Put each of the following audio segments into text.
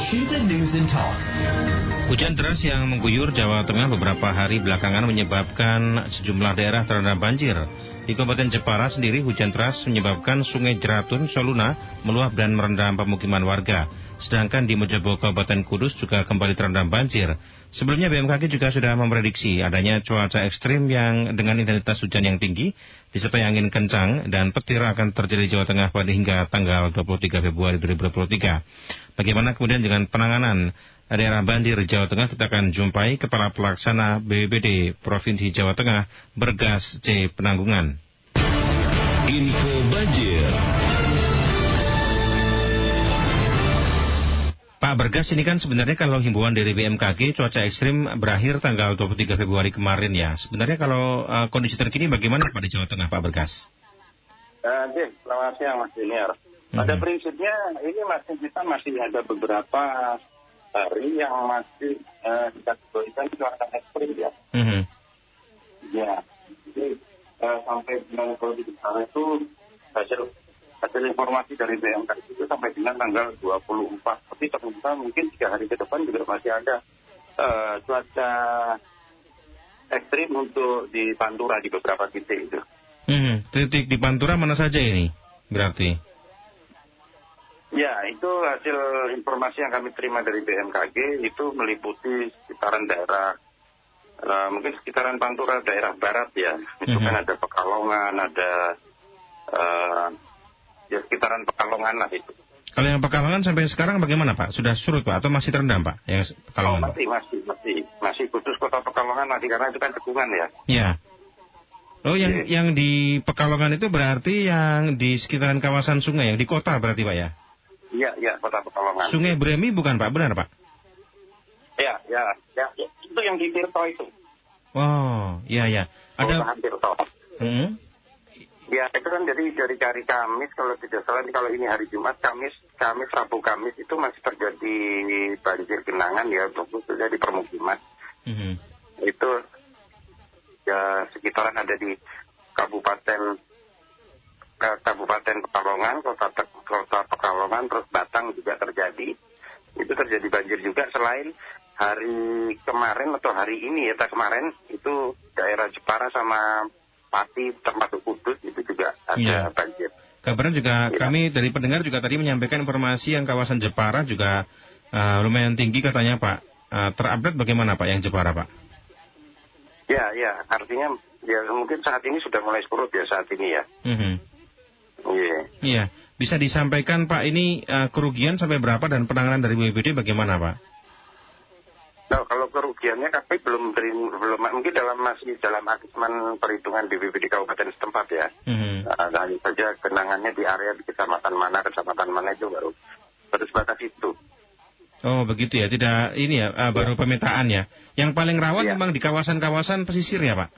Washington News and Talk. Hujan deras yang mengguyur Jawa Tengah beberapa hari belakangan menyebabkan sejumlah daerah terendam banjir. Di Kabupaten Jepara sendiri, hujan deras menyebabkan Sungai Jeratun, Soluna meluap dan merendam pemukiman warga. Sedangkan di Mojobo, Kabupaten Kudus juga kembali terendam banjir. Sebelumnya BMKG juga sudah memprediksi adanya cuaca ekstrim yang dengan intensitas hujan yang tinggi, disertai angin kencang dan petir akan terjadi di Jawa Tengah pada hingga tanggal 23 Februari 2023. Bagaimana kemudian dengan penanganan daerah banjir Jawa Tengah, kita akan jumpai Kepala Pelaksana BPBD Provinsi Jawa Tengah, Bergas C. Penanggungan. Info banjir. Pak Bergas, ini kan sebenarnya kalau himbauan dari BMKG cuaca ekstrim berakhir tanggal 23 Februari kemarin ya. Sebenarnya kalau kondisi terkini bagaimana Pak di Jawa Tengah, Pak Bergas? Selamat siang Mas Diniar. Pada prinsipnya ini kita masih ada beberapa hari yang masih kita berikan cuaca ekstrim ya. Ya, jadi sampai bulan Februari itu hasil informasi dari BMKG itu sampai dengan tanggal 24. Tapi ternyata mungkin 3 hari ke depan juga masih ada cuaca ekstrim untuk di Pantura di beberapa titik itu. Titik di Pantura mana saja ini berarti? Ya, itu hasil informasi yang kami terima dari BMKG itu meliputi sekitaran daerah, mungkin sekitaran Pantura, daerah barat ya. Itu kan ada Pekalongan, ada ya sekitaran Pekalongan lah itu. Kalau yang Pekalongan sampai sekarang bagaimana Pak? Sudah surut Pak atau masih terendam Pak? Yang Pekalongan? Masih khusus kota Pekalongan masih, karena itu kan cekungan ya. Ya. Oh, yang di Pekalongan itu berarti yang di sekitaran kawasan sungai, yang di kota berarti Pak ya? Iya, kota Pekalongan. Sungai Bremi bukan Pak, benar Pak? Ya, itu yang di Tirto itu. Oh, iya. Ada Tirto. Ya, itu kan dari hari Kamis, kalau tidak salah, kalau ini hari Jumat, Kamis, Rabu, Kamis itu masih terjadi banjir genangan ya, khususnya di permukiman. Itu ya sekitaran ada di Kabupaten Pekalongan, kota Pekalongan, terus Batang juga terjadi. Itu terjadi banjir juga selain hari kemarin atau hari ini ya, kemarin itu daerah Jepara sama Pati termasuk Kudus itu juga ada banjir. Kabarnya juga kami dari pendengar juga tadi menyampaikan informasi yang kawasan Jepara juga lumayan tinggi katanya Pak. Terupdate bagaimana Pak yang Jepara Pak? Ya, artinya ya mungkin saat ini sudah mulai surut ya saat ini ya. Iya, bisa disampaikan Pak ini kerugian sampai berapa dan penanganan dari BPBD bagaimana Pak? Nah, kalau kerugiannya kami belum mungkin masih dalam asesmen perhitungan BPBD kabupaten setempat ya. Hanya saja genangannya di area di kecamatan mana itu baru sebatas itu. Oh begitu ya, tidak ini ya baru pemetaan ya. Yang paling rawan memang di kawasan-kawasan pesisir ya Pak?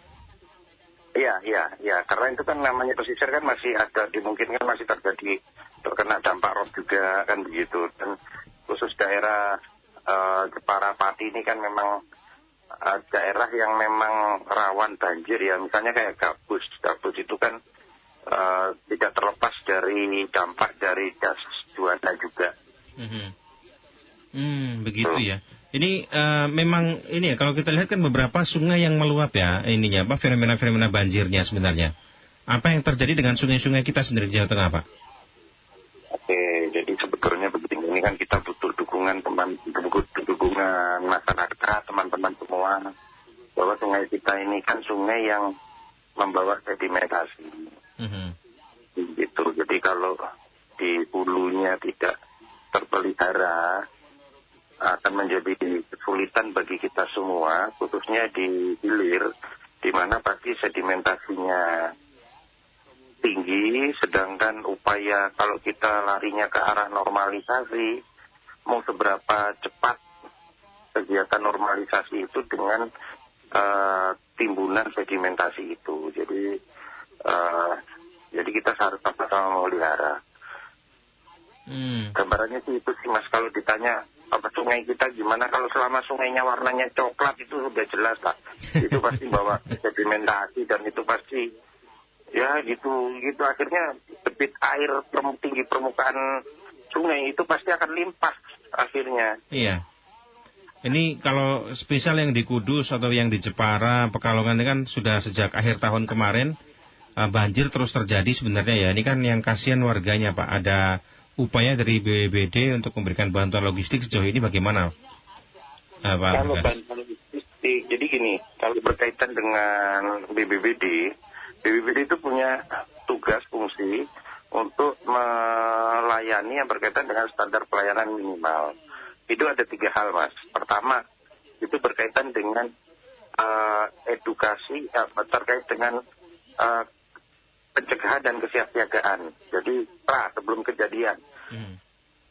Iya, karena itu kan namanya pesisir kan masih ada, dimungkinkan masih terkena dampak rob juga kan begitu. Dan khusus daerah Jepara Pati ini kan memang daerah yang memang rawan banjir ya. Misalnya kayak Gabus itu kan tidak terlepas dari dampak dari gas juanda juga. Begitu ya. Ini memang ini ya, kalau kita lihat kan beberapa sungai yang meluap ya, ininya apa fenomena-fenomena banjirnya sebenarnya. Apa yang terjadi dengan sungai-sungai kita sendiri di Jawa Tengah, Pak? Oke, jadi sebetulnya begini, ini kan kita butuh dukungan masyarakat, teman-teman semua, bahwa sungai kita ini kan sungai yang membawa sedimentasi. Gitu. Jadi kalau di hulunya tidak terpelihara, akan menjadi kesulitan bagi kita semua, khususnya di hilir, di mana pasti sedimentasinya tinggi, sedangkan upaya kalau kita larinya ke arah normalisasi, mau seberapa cepat kegiatan normalisasi itu dengan timbunan sedimentasi itu. Jadi kita harus sama-sama memelihara. Gambarannya sih itu sih Mas, kalau ditanya apa sungai kita gimana, kalau selama sungainya warnanya coklat itu sudah jelas lah. Itu pasti bawa sedimentasi dan itu pasti ya gitu akhirnya debit air tinggi permukaan sungai itu pasti akan limpah akhirnya. Iya. Ini kalau spesial yang di Kudus atau yang di Jepara, Pekalongan ini kan sudah sejak akhir tahun kemarin banjir terus terjadi sebenarnya ya. Ini kan yang kasihan warganya Pak. Ada upaya dari BPBD untuk memberikan bantuan logistik sejauh ini bagaimana Pak? Kalau bantuan logistik, jadi gini, kalau berkaitan dengan BPBD itu punya tugas fungsi untuk melayani yang berkaitan dengan standar pelayanan minimal. Itu ada 3 hal, Mas. Pertama, itu berkaitan dengan edukasi terkait dengan pencegahan dan kesiapsiagaan. Jadi, sebelum kejadian.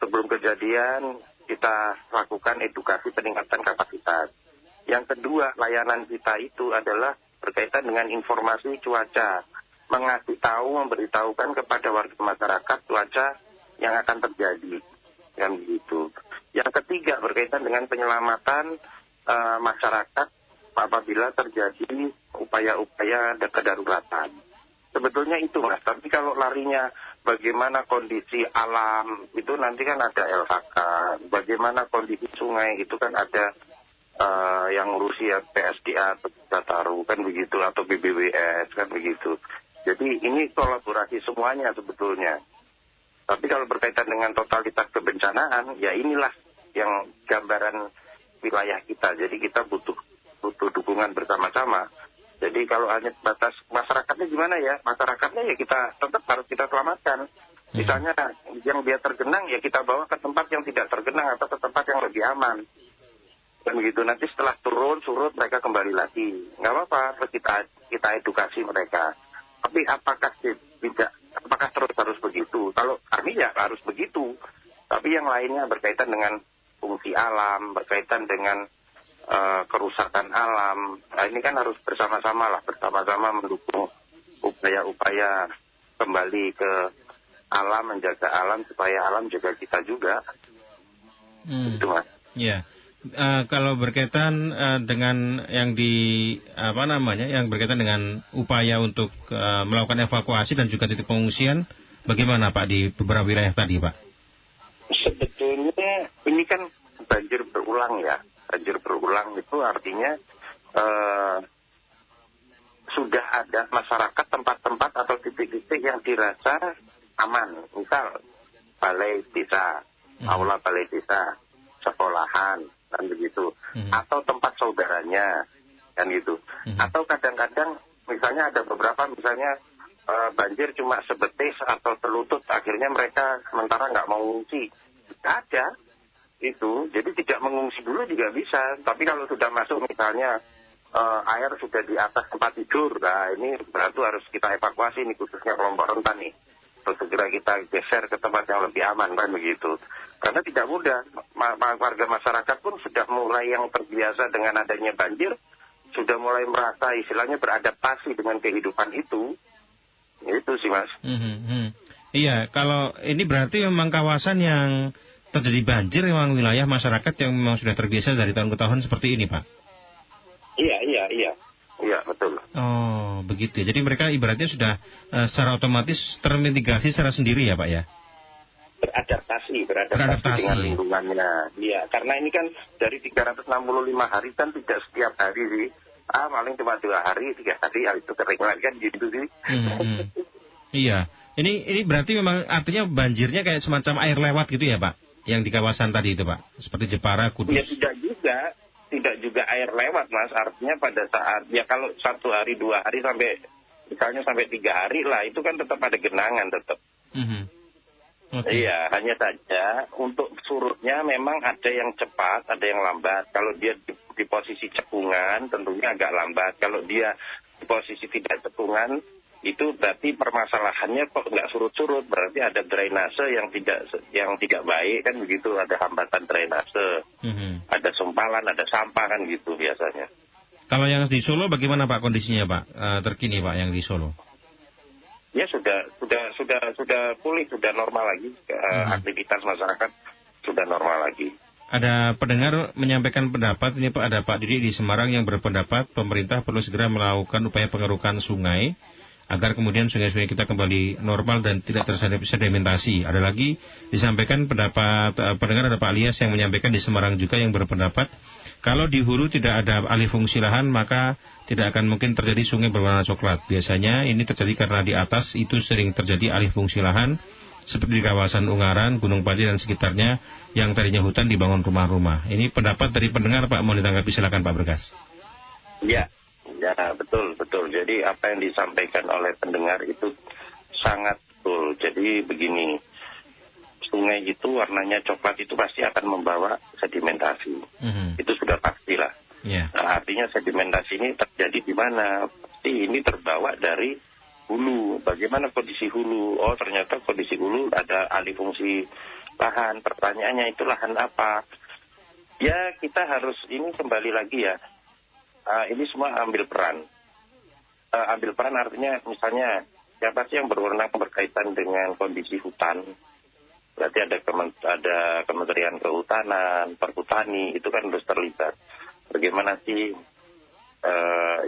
Sebelum kejadian, kita lakukan edukasi peningkatan kapasitas. Yang kedua, layanan kita itu adalah berkaitan dengan informasi cuaca. Mengasih tahu, memberitahukan kepada warga masyarakat cuaca yang akan terjadi. Yang begitu. Yang ketiga, berkaitan dengan penyelamatan masyarakat apabila terjadi upaya-upaya kedaruratan. Sebetulnya itu, Mas. Tapi kalau larinya bagaimana kondisi alam, itu nanti kan ada LHK. Bagaimana kondisi sungai, itu kan ada yang ngurusi ya PSDA atau Tataru, kan begitu. Atau BBWS, kan begitu. Jadi ini kolaborasi semuanya sebetulnya. Tapi kalau berkaitan dengan totalitas kebencanaan, ya inilah yang gambaran wilayah kita. Jadi kita butuh dukungan bersama-sama. Jadi kalau hanya batas masyarakatnya gimana ya? Masyarakatnya ya tetap harus kita selamatkan. Misalnya yang dia tergenang ya kita bawa ke tempat yang tidak tergenang atau ke tempat yang lebih aman. Dan begitu nanti setelah surut mereka kembali lagi. Nggak apa-apa, kita edukasi mereka. Tapi apakah terus harus begitu? Kalau kami ya harus begitu. Tapi yang lainnya berkaitan dengan fungsi alam, berkaitan dengan kerusakan alam. Nah, ini kan harus bersama-sama mendukung upaya-upaya kembali ke alam, menjaga alam supaya alam jaga kita juga. Itu, Mas. Ya. Kalau berkaitan dengan yang yang berkaitan dengan upaya untuk melakukan evakuasi dan juga titik pengungsian, bagaimana Pak di beberapa wilayah tadi, Pak? Sebetulnya ini kan banjir berulang ya. Banjir berulang itu artinya sudah ada masyarakat tempat-tempat atau titik-titik yang dirasa aman. Misal balai desa, aula balai desa, sekolahan, kan begitu. Atau tempat saudaranya, kan gitu. Atau kadang-kadang misalnya ada beberapa banjir cuma sebetis atau selutut, akhirnya mereka sementara nggak mau ngungsi. Ada itu, jadi tidak mengungsi dulu juga bisa. Tapi kalau sudah masuk misalnya air sudah di atas tempat tidur, nah ini berarti harus kita evakuasi nih, khususnya kelompok rentan nih. Terus segera kita geser ke tempat yang lebih aman, kan begitu. Karena tidak mudah, warga masyarakat pun sudah mulai yang terbiasa dengan adanya banjir, sudah mulai merasa istilahnya beradaptasi dengan kehidupan itu. Itu sih, Mas. Iya, kalau ini berarti memang kawasan yang terjadi banjir, memang wilayah masyarakat yang memang sudah terbiasa dari tahun ke tahun seperti ini, Pak? Iya, betul. Oh, begitu. Jadi mereka ibaratnya sudah secara otomatis termitigasi secara sendiri ya, Pak ya? Beradaptasi dengan lingkungannya. Iya, karena ini kan dari 365 hari kan tidak setiap hari sih. Paling cuma 2 hari, 3 hari, itu kering lagi kan gitu sih. Iya. Ini berarti memang artinya banjirnya kayak semacam air lewat gitu ya, Pak? Yang di kawasan tadi itu, Pak? Seperti Jepara, Kudus. Ya tidak juga air lewat, Mas. Artinya pada saat, ya kalau 1 hari, 2 hari sampai 3 hari lah, itu kan tetap ada genangan tetap. Okay. Iya, hanya saja untuk surutnya memang ada yang cepat, ada yang lambat. Kalau dia di posisi cekungan tentunya agak lambat. Kalau dia di posisi tidak cekungan, itu berarti permasalahannya kok nggak surut-surut. Berarti ada drainase yang tidak baik, kan begitu. Ada hambatan drainase, ada sempalan, ada sampah, kan gitu biasanya. Kalau yang di Solo bagaimana Pak kondisinya, Pak? Terkini Pak yang di Solo? Ya sudah pulih, sudah normal lagi. Aktivitas masyarakat sudah normal lagi. Ada pendengar menyampaikan pendapat, ini Pak, ada Pak Didi di Semarang yang berpendapat pemerintah perlu segera melakukan upaya pengerukan sungai agar kemudian sungai-sungai kita kembali normal dan tidak tersedimentasi. Ada lagi disampaikan pendapat pendengar, ada Pak Alias yang menyampaikan di Semarang juga yang berpendapat kalau di hulu tidak ada alih fungsi lahan maka tidak akan mungkin terjadi sungai berwarna coklat. Biasanya ini terjadi karena di atas itu sering terjadi alih fungsi lahan seperti di kawasan Ungaran, Gunung Pati dan sekitarnya yang tadinya hutan dibangun rumah-rumah. Ini pendapat dari pendengar, Pak, mau ditanggapi, silakan Pak Bergas. Ya, betul. Jadi apa yang disampaikan oleh pendengar itu sangat betul. Jadi begini, sungai itu warnanya coklat itu pasti akan membawa sedimentasi. Itu sudah pastilah. Yeah. Nah, artinya sedimentasi ini terjadi di mana? Pasti ini terbawa dari hulu. Bagaimana kondisi hulu? Oh, ternyata kondisi hulu ada alih fungsi lahan. Pertanyaannya itu lahan apa? Ya, kita harus ini kembali lagi ya. Ini semua ambil peran. Ambil peran artinya misalnya siapa sih yang berwenang berkaitan dengan kondisi hutan? Berarti ada Kementerian Kehutanan, Perhutani, itu kan harus terlibat. Bagaimana sih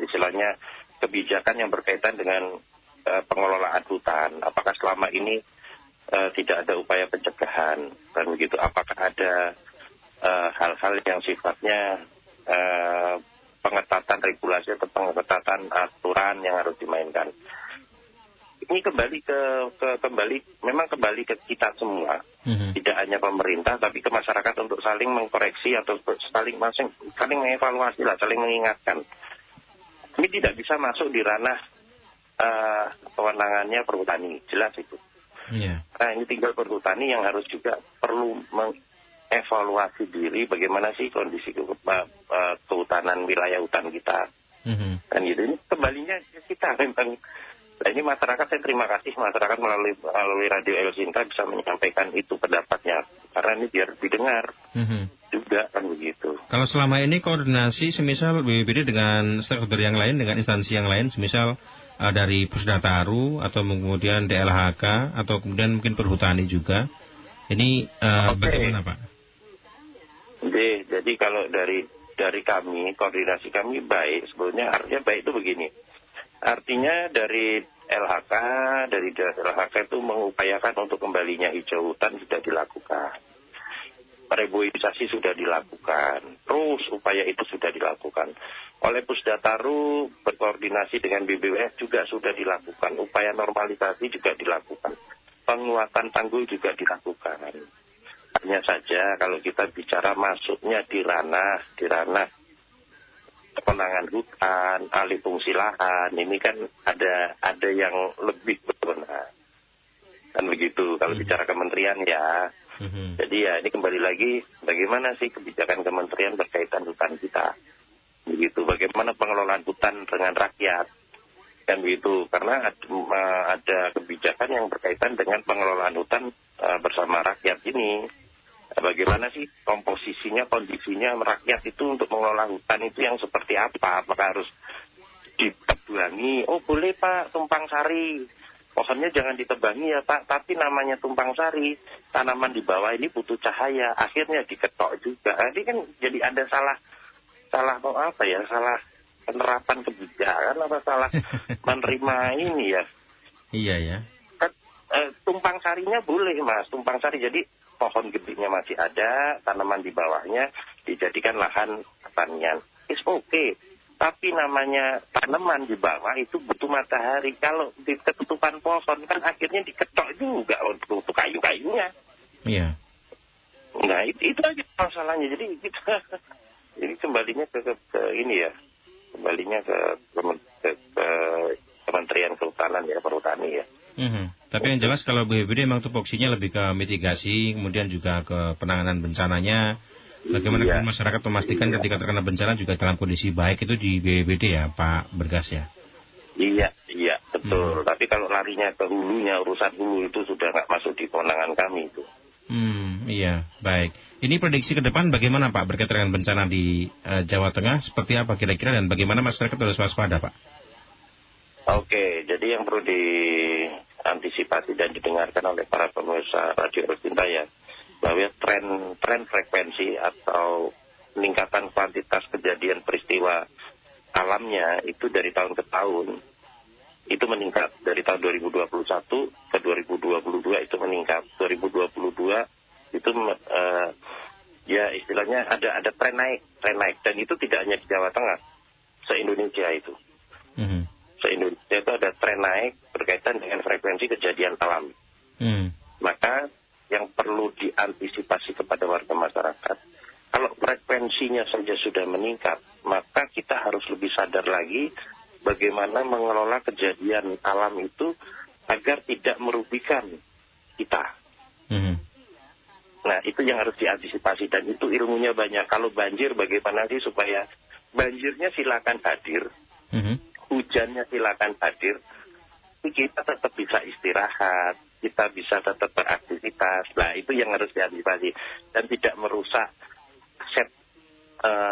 istilahnya kebijakan yang berkaitan dengan pengelolaan hutan? Apakah selama ini tidak ada upaya pencegahan? Dan begitu, apakah ada hal-hal yang sifatnya pengetatan regulasi atau pengetatan aturan yang harus dimainkan? Ini kembali ke kita semua, tidak hanya pemerintah, tapi ke masyarakat untuk saling mengkoreksi atau saling mengevaluasi lah, saling mengingatkan. Ini tidak bisa masuk di ranah kewenangannya perhutani, jelas itu. Yeah. Nah, ini tinggal perhutani yang harus juga perlu mengevaluasi diri bagaimana sih kondisi kehutanan wilayah hutan kita. Dan gitu, ini kembalinya kita memang. Nah, ini masyarakat, saya terima kasih masyarakat melalui Radio El Sinta bisa menyampaikan itu pendapatnya, karena ini biar didengar juga kan begitu. Kalau selama ini koordinasi semisal BPBD dengan stakeholder yang lain, dengan instansi yang lain, semisal dari Pusdataru atau kemudian DLHK atau kemudian mungkin Perhutani juga, ini bagaimana Pak? Jadi kalau dari kami, koordinasi kami baik, sebetulnya artinya baik itu begini. Artinya dari LHK itu mengupayakan untuk kembalinya hijau hutan sudah dilakukan. Reboisasi sudah dilakukan. Terus upaya itu sudah dilakukan. Oleh Pusdataru berkoordinasi dengan BBWF juga sudah dilakukan. Upaya normalisasi juga dilakukan. Penguatan tanggul juga dilakukan. Hanya saja kalau kita bicara masuknya di ranah kewenangan hutan, alih fungsi lahan, ini kan ada yang lebih berwenang. Kan begitu kalau bicara kementerian ya. Jadi ya ini kembali lagi bagaimana sih kebijakan kementerian berkaitan hutan kita. Begitu, bagaimana pengelolaan hutan dengan rakyat. Kan begitu, karena ada kebijakan yang berkaitan dengan pengelolaan hutan bersama rakyat ini. Bagaimana sih komposisinya, kondisinya rakyat itu untuk mengelola hutan itu yang seperti apa? Apakah harus ditebangi? Oh boleh Pak, tumpang sari. Pohonnya jangan ditebangi ya Pak, tapi namanya tumpang sari. Tanaman di bawah ini butuh cahaya, akhirnya diketok juga. Ini kan jadi ada salah penerapan kebijakan apa salah menerima ini ya. Iya ya. Tumpang sarinya boleh Mas, tumpang sari jadi pohon gedenya masih ada, tanaman di bawahnya dijadikan lahan pertanian. It's okay. Tapi namanya tanaman di bawah itu butuh matahari. Kalau di ketutupan pohon kan akhirnya diketok juga untuk kayu-kayunya. Iya. Nah itu aja masalahnya. Jadi kita kembalinya ke ini ya. Kembalinya ke Kementerian Kehutanan ya, Perhutani ya. Tapi yang jelas kalau BPBD memang tupoksinya lebih ke mitigasi, kemudian juga ke penanganan bencananya. Bagaimana masyarakat memastikan ketika terkena bencana juga dalam kondisi baik itu di BPBD ya Pak Bergas ya? Iya betul. Tapi kalau larinya ke hulunya, urusan hulu itu sudah nggak masuk di kewenangan kami itu. Iya, baik. Ini prediksi ke depan bagaimana Pak berkaitan dengan bencana di Jawa Tengah? Seperti apa kira-kira dan bagaimana masyarakat harus waspada Pak? Oke, jadi yang perlu diantisipasi dan didengarkan oleh para pemirsa Radio Elsinta ya, bahwa tren frekuensi atau peningkatan kuantitas kejadian peristiwa alamnya itu dari tahun ke tahun itu meningkat dari tahun 2021 ke 2022 itu meningkat. 2022 itu ya istilahnya ada tren naik dan itu tidak hanya di Jawa Tengah, se-Indonesia itu. Se-Indonesia itu ada tren naik berkaitan dengan frekuensi kejadian alam. Maka yang perlu diantisipasi kepada warga masyarakat, kalau frekuensinya saja sudah meningkat, maka kita harus lebih sadar lagi bagaimana mengelola kejadian alam itu agar tidak merugikan kita. Nah, itu yang harus diantisipasi dan itu ilmunya banyak. Kalau banjir, bagaimana sih supaya banjirnya silakan hadir, hujannya silakan hadir, kita tetap bisa istirahat, kita bisa tetap beraktivitas. Nah, itu yang harus diantisipasi dan tidak merusak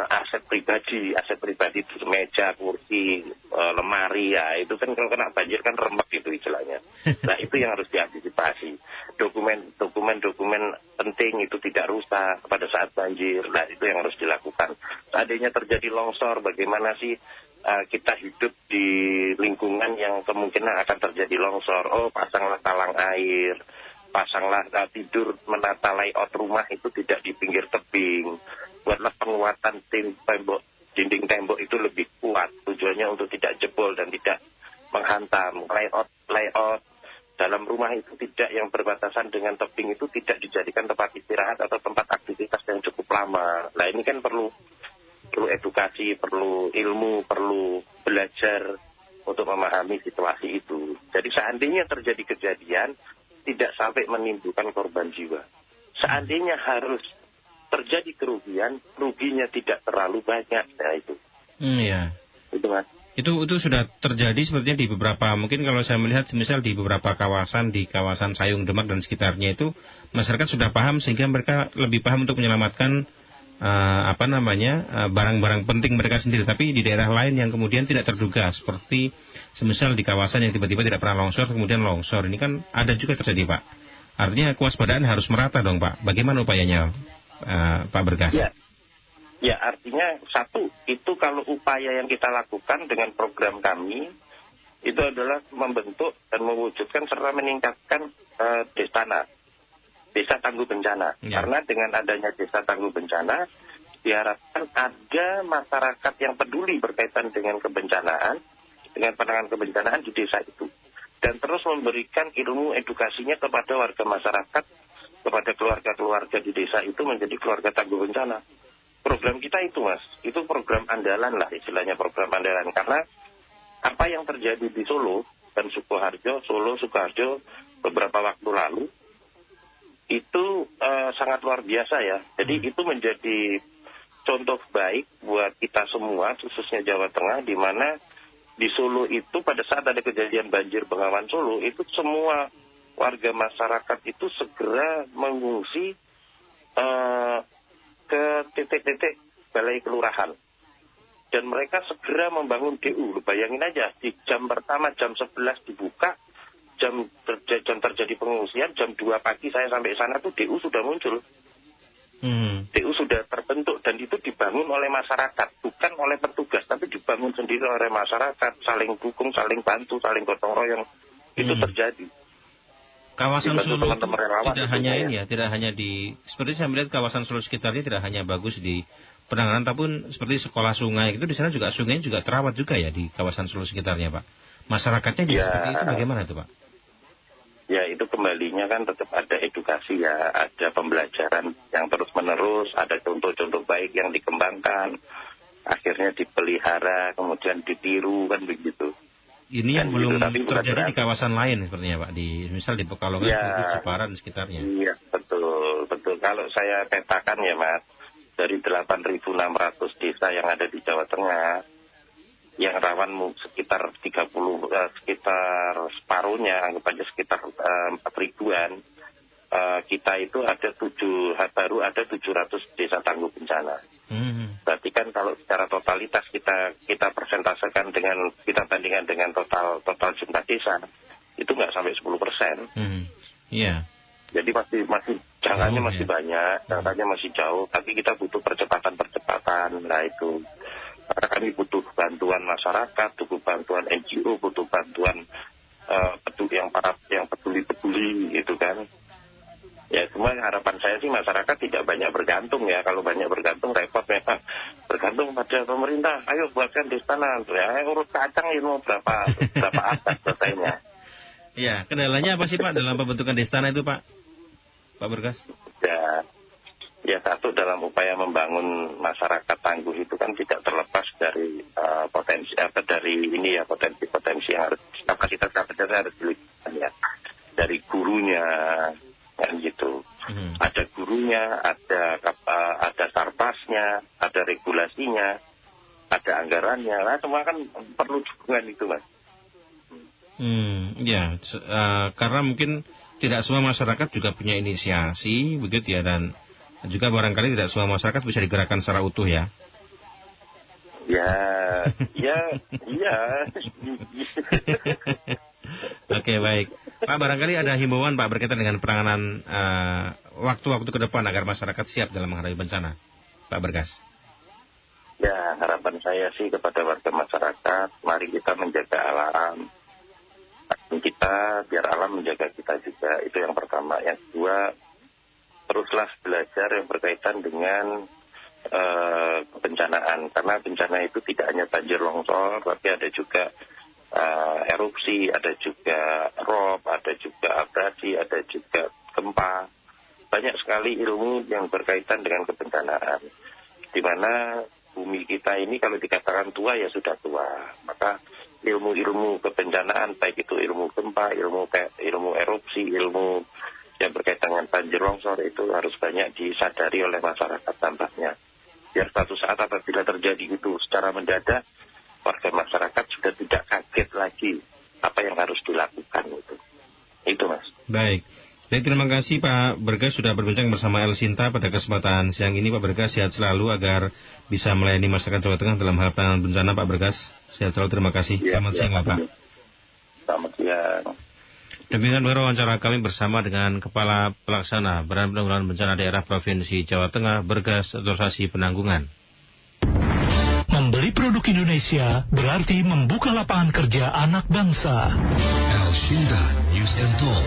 aset pribadi itu meja, kursi, lemari ya itu kan kalau kena banjir kan remek gitu istilahnya. Nah itu yang harus diantisipasi. Dokumen penting itu tidak rusak pada saat banjir. Nah itu yang harus dilakukan. Seandainya terjadi longsor, bagaimana sih kita hidup di lingkungan yang kemungkinan akan terjadi longsor? Oh, pasanglah talang air, pasanglah tidur menata layout rumah itu tidak di pinggir tebing. Buatlah penguatan dinding tembok itu lebih kuat. Tujuannya untuk tidak jebol dan tidak menghantam. Layout dalam rumah itu tidak yang berbatasan dengan tebing itu tidak dijadikan tempat istirahat atau tempat aktivitas yang cukup lama. Nah ini kan perlu edukasi, perlu ilmu, perlu belajar untuk memahami situasi itu. Jadi seandainya terjadi kejadian tidak sampai menimbulkan korban jiwa. Seandainya harus terjadi kerugian, ruginya tidak terlalu banyak. Nah itu. Iya. Itu Mas. Itu sudah terjadi sepertinya di beberapa, mungkin kalau saya melihat misal di beberapa kawasan, di kawasan Sayung Demak dan sekitarnya itu masyarakat sudah paham sehingga mereka lebih paham untuk menyelamatkan barang-barang penting mereka sendiri. Tapi di daerah lain yang kemudian tidak terduga seperti semisal di kawasan yang tiba-tiba tidak pernah longsor kemudian longsor, ini kan ada juga terjadi Pak. Artinya kewaspadaan harus merata dong Pak. Bagaimana upayanya Pak Bergas? Ya artinya satu, itu kalau upaya yang kita lakukan dengan program kami itu adalah membentuk dan mewujudkan serta meningkatkan desa tangguh bencana. Karena dengan adanya desa tangguh bencana diharapkan ada masyarakat yang peduli berkaitan dengan kebencanaan, dengan penanganan kebencanaan di desa itu, dan terus memberikan ilmu edukasinya kepada warga masyarakat, kepada keluarga-keluarga di desa itu menjadi keluarga tangguh bencana. Program kita itu Mas, itu program andalan lah istilahnya, program andalan. Karena apa yang terjadi di Solo dan Sukoharjo beberapa waktu lalu itu sangat luar biasa ya. Jadi itu menjadi contoh baik buat kita semua, khususnya Jawa Tengah, di mana di Solo itu pada saat ada kejadian banjir Bengawan Solo, itu semua warga masyarakat itu segera mengungsi ke titik-titik balai kelurahan. Dan mereka segera membangun DU. Bayangin aja, di jam pertama, jam 11 dibuka, jam terjadi pengungsian, jam 2 pagi saya sampai sana tuh DU sudah muncul. DU sudah terbentuk dan itu dibangun oleh masyarakat, bukan oleh petugas, tapi dibangun sendiri oleh masyarakat, saling dukung, saling bantu, saling gotong royong. Itu terjadi. Kawasan Solo teman-teman tidak hanya ini ya, tidak hanya di, seperti saya melihat kawasan Solo sekitarnya tidak hanya bagus di penanganan, tapi seperti sekolah sungai itu di sana juga sungai juga terawat juga ya di kawasan Solo sekitarnya Pak. Masyarakatnya juga seperti itu, bagaimana itu Pak? Ya itu kembalinya kan tetap ada edukasi ya, ada pembelajaran yang terus menerus, ada contoh-contoh baik yang dikembangkan, akhirnya dipelihara, kemudian ditiru kan begitu. Ini yang belum gitu, terjadi di kawasan lain sepertinya Pak, misal di Pekalongan, ya, Jepara dan sekitarnya. Iya betul. Kalau saya petakan ya Mas, dari 8.600 desa yang ada di Jawa Tengah, yang rawan sekitar sekitar separuhnya, anggap aja sekitar 4.000-an. Kita itu baru ada 700 desa tangguh bencana. Berarti kan kalau secara totalitas kita persentasekan kita bandingkan dengan total jumlah desa, itu nggak sampai 10%. Iya. Jadi masih jangkanya masih banyak, jangkanya masih jauh, tapi kita butuh percepatan. Nah itu. Karena kami butuh bantuan masyarakat, butuh bantuan NGO, butuh bantuan yang peduli gitu kan. Ya cuma harapan saya sih masyarakat tidak banyak bergantung ya. Kalau banyak bergantung repot memang. Bergantung pada pemerintah. Ayo buatkan destana. Ya urut kacang itu berapa abad selesainya. Ya, kendalanya apa sih Pak dalam pembentukan destana itu Pak? Pak Bergas? Ya satu dalam upaya membangun masyarakat tangguh itu kan tidak terlepas dari potensi yang harus kapasitas harus dilibatkan ya. Dari gurunya kan gitu. Ada gurunya, ada sarpasnya, ada regulasinya, ada anggarannya. Nah, semua kan perlu dukungan itu, Mas. Karena mungkin tidak semua masyarakat juga punya inisiasi, begitu ya, dan juga barangkali tidak semua masyarakat bisa digerakkan secara utuh ya. Ya. Oke, baik. Pak, barangkali ada himbauan Pak berkaitan dengan penanganan waktu-waktu ke depan agar masyarakat siap dalam menghadapi bencana. Pak Bergas. Ya, harapan saya sih kepada warga masyarakat, mari kita menjaga alam. Kita, biar alam menjaga kita juga. Itu yang pertama. Yang kedua, teruslah belajar yang berkaitan dengan kebencanaan. Karena bencana itu tidak hanya banjir longsor, tapi ada juga erupsi, ada juga rob, ada juga abrasi, ada juga gempa. Banyak sekali ilmu yang berkaitan dengan kebencanaan. Di mana bumi kita ini kalau dikatakan tua ya sudah tua. Maka ilmu-ilmu kebencanaan, baik itu ilmu gempa, ilmu erupsi, ilmu yang berkaitan dengan banjir longsor itu harus banyak disadari oleh masyarakat tampaknya. Biar suatu saat apabila terjadi itu secara mendadak, warga masyarakat sudah tidak kaget lagi apa yang harus dilakukan itu. Itu Mas. Baik. Baik, terima kasih Pak Bergas sudah berbincang bersama El Sinta pada kesempatan siang ini. Pak Bergas sehat selalu agar bisa melayani masyarakat Jawa Tengah dalam hal penanganan bencana. Pak Bergas sehat selalu, terima kasih. Selamat siang Bapak. Selamat siang. Demikian wawancara kami bersama dengan Kepala Pelaksana Badan Penanggulangan Bencana Daerah Provinsi Jawa Tengah, Bergas Organisasi Penanggungan. Membeli produk Indonesia berarti membuka lapangan kerja anak bangsa. El Sinta News and Talk.